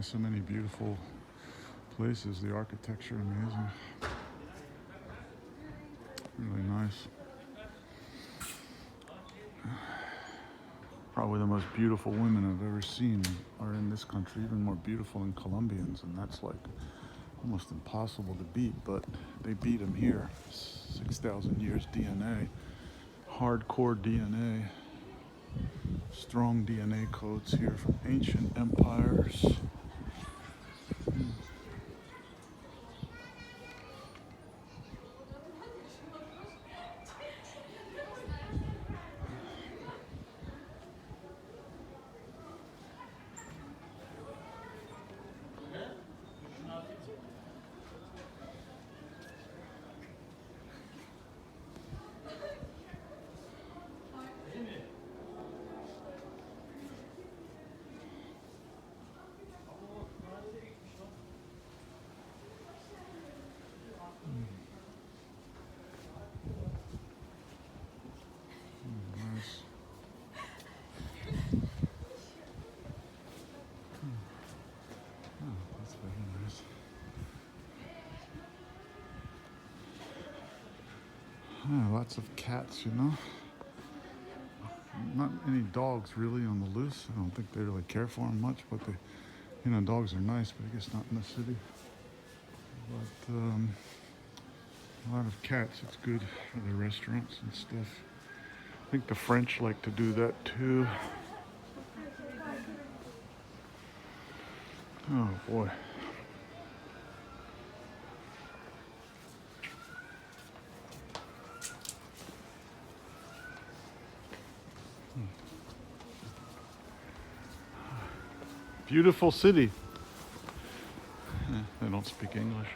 So many beautiful places. The architecture, amazing. Really nice. Probably the most beautiful women I've ever seen are in this country, even more beautiful than Colombians, and that's like almost impossible to beat, but they beat them here. 6,000 years DNA, hardcore DNA, strong DNA codes here from ancient empires. Nice. Oh, that's very nice. Lots of cats, you know. Not any dogs really on the loose. I don't think they really care for them much, but dogs are nice, but I guess not in the city. But a lot of cats. It's good for the restaurants and stuff. I think the French like to do that too. Oh boy. Beautiful city. They don't speak English.